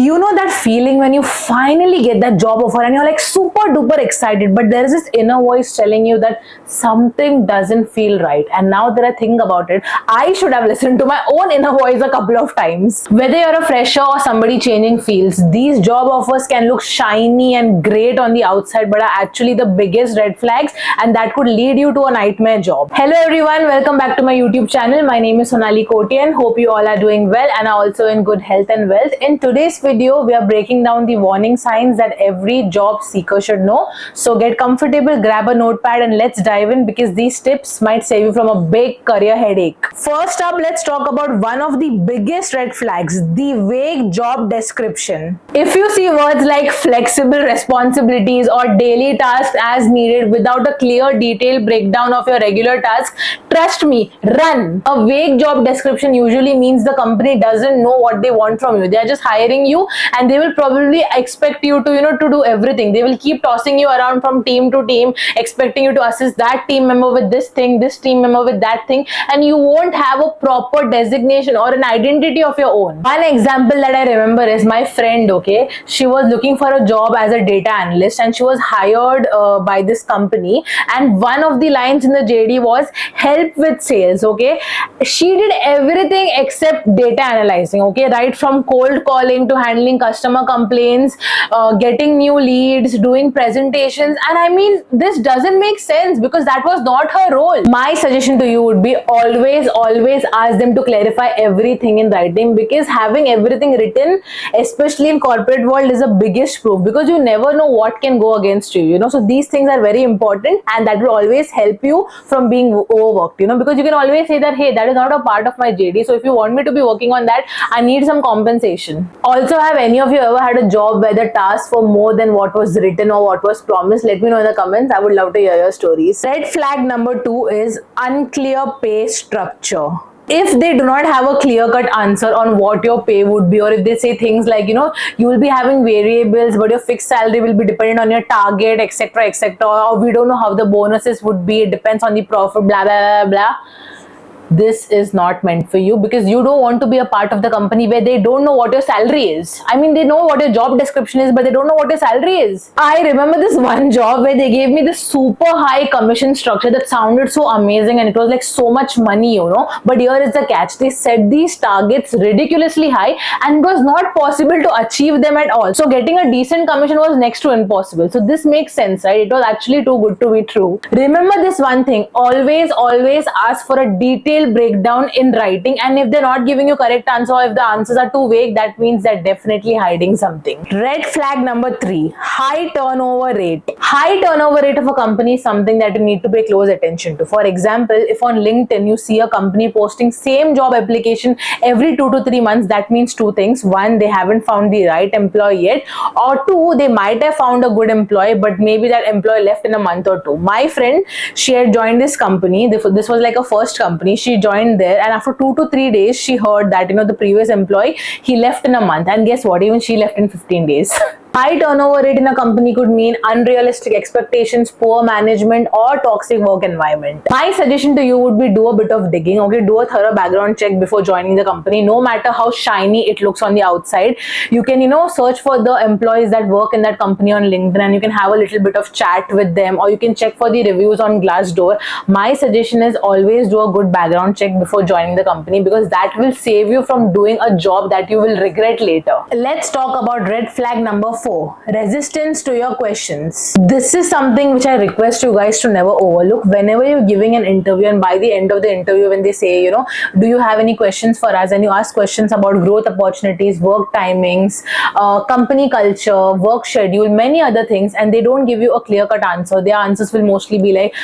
You know that feeling when you finally get that job offer and you're like super duper excited, but there is this inner voice telling you that something doesn't feel right. And now that I think about it, I should have listened to my own inner voice a couple of times. Whether you're a fresher or somebody changing fields, these job offers can look shiny and great on the outside, but are actually the biggest red flags, and that could lead you to a nightmare job. Hello everyone, welcome back to my YouTube channel. My name is Sonali Kotian. Hope you all are doing well and are also in good health and wealth. In today's video, we are breaking down the warning signs that every job seeker should know. So get comfortable, grab a notepad and let's dive in, because these tips might save you from a big career headache. First up, let's talk about one of the biggest red flags, the vague job description. If you see words like flexible responsibilities or daily tasks as needed without a clear detailed breakdown of your regular tasks, trust me, run. A vague job description usually means the company doesn't know what they want from you. They are just hiring you and they will probably expect you to to do everything. They will keep tossing you around from team to team, expecting you to assist that team member with this thing, this team member with that thing, and you won't have a proper designation or an identity of your own. One example that I remember is my friend, okay, she was looking for a job as a data analyst and she was hired by this company, and one of the lines in the JD was help with sales. Okay, she did everything except data analyzing, okay, right from cold calling to handling customer complaints, getting new leads, doing presentations. And I mean, this doesn't make sense because that was not her role. My suggestion to you would be always ask them to clarify everything in writing, because having everything written, especially in corporate world, is the biggest proof, because you never know what can go against you, so these things are very important, and that will always help you from being overworked, because you can always say that, hey, that is not a part of my JD, so if you want me to be working on that, I need some compensation. Also, have any of you ever had a job where the tasks were more than what was written or what was promised? Let me know in the comments. I would love to hear your stories. Red flag number 2 is unclear pay structure. If they do not have a clear-cut answer on what your pay would be, or if they say things like, you will be having variables, but your fixed salary will be dependent on your target, etc., or we don't know how the bonuses would be, it depends on the profit, blah, blah, blah, blah. This is not meant for you, because you don't want to be a part of the company where they don't know what your salary is. I mean, they know what your job description is, but they don't know what your salary is. I remember this one job where they gave me this super high commission structure that sounded so amazing and it was like so much money, but here is the catch. They set these targets ridiculously high and it was not possible to achieve them at all. So getting a decent commission was next to impossible. So this makes sense, right? It was actually too good to be true. Remember this one thing, always ask for a detailed breakdown in writing, and if they're not giving you correct answer, or if the answers are too vague, that means they're definitely hiding something. Red flag number 3, high turnover rate. High turnover rate of a company is something that you need to pay close attention to. For example, if on LinkedIn you see a company posting same job application every 2 to 3 months, that means two things. One, they haven't found the right employee yet, or two, they might have found a good employee, but maybe that employee left in a month or two. My friend, she had joined this company. This was like a first company. She joined there, and after 2 to 3 days she heard that the previous employee, he left in a month, and guess what, even she left in 15 days. High turnover rate in a company could mean unrealistic expectations, poor management, or toxic work environment. My suggestion to you would be do a bit of digging, okay? Do a thorough background check before joining the company. No matter how shiny it looks on the outside, you can, search for the employees that work in that company on LinkedIn, and you can have a little bit of chat with them, or you can check for the reviews on Glassdoor. My suggestion is always do a good background check before joining the company, because that will save you from doing a job that you will regret later. Let's talk about red flag number 4. Resistance to your questions. This is something which I request you guys to never overlook. Whenever you're giving an interview, and by the end of the interview, when they say, do you have any questions for us, and you ask questions about growth opportunities, work timings, company culture, work schedule, many other things, and they don't give you a clear-cut answer, their answers will mostly be like,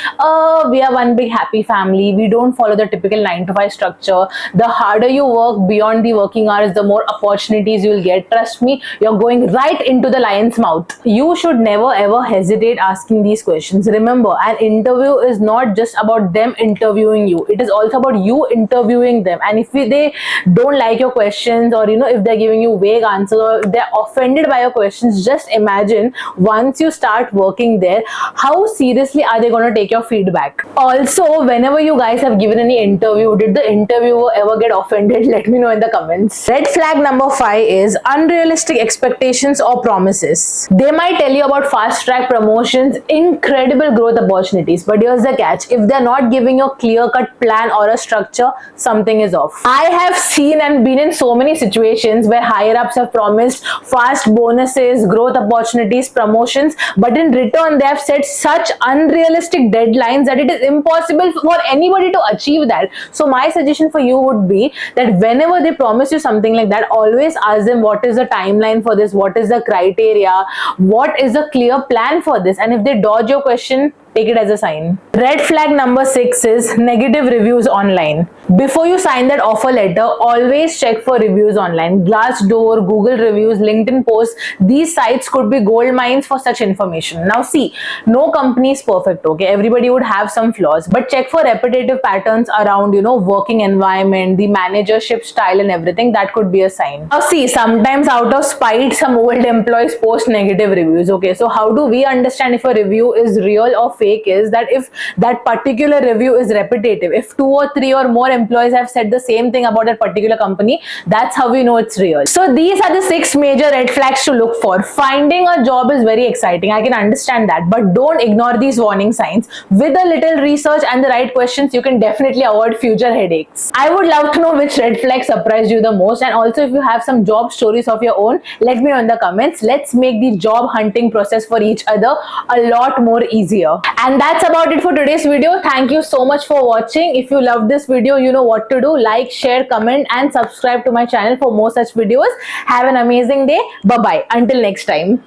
we are one big happy family, we don't follow the typical 9 to 5 structure, the harder you work beyond the working hours, the more opportunities you'll get. Trust me, you're going right into the the lion's mouth. You should never ever hesitate asking these questions. Remember, an interview is not just about them interviewing you. It is also about you interviewing them. And if they don't like your questions, or if they're giving you vague answers, or if they're offended by your questions, just imagine once you start working there, how seriously are they going to take your feedback? Also, whenever you guys have given any interview, did the interviewer ever get offended? Let me know in the comments. Red flag number 5 is unrealistic expectations or promises. They might tell you about fast track promotions, incredible growth opportunities, but here's the catch: if they're not giving you a clear cut plan or a structure, something is off. I have seen and been in so many situations where higher ups have promised fast bonuses, growth opportunities, promotions, but in return they have set such unrealistic deadlines that it is impossible for anybody to achieve that. So my suggestion for you would be that whenever they promise you something like that, always ask them what is the timeline for this, what is the criteria, what is the clear plan for this, and if they dodge your question, take it as a sign. Red flag number 6 is negative reviews online. Before you sign that offer letter, always check for reviews online. Glassdoor, Google reviews, LinkedIn posts, these sites could be gold mines for such information. Now see, no company is perfect, okay? Everybody would have some flaws, but check for repetitive patterns around, working environment, the managership style and everything. That could be a sign. Now see, sometimes out of spite, some old employees post negative reviews, okay? So how do we understand if a review is real or fake? Is that if that particular review is repetitive, if 2 or 3 or more employees have said the same thing about that particular company, that's how we know it's real. So these are the 6 major red flags to look for. Finding a job is very exciting, I can understand that, but don't ignore these warning signs. With a little research and the right questions, you can definitely avoid future headaches. I would love to know which red flag surprised you the most, and also if you have some job stories of your own, let me know in the comments. Let's make the job hunting process for each other a lot more easier. And that's about it for today's video. Thank you so much for watching. If you loved this video, you know what to do. Like, share, comment, and subscribe to my channel for more such videos. Have an amazing day. Bye-bye. Until next time.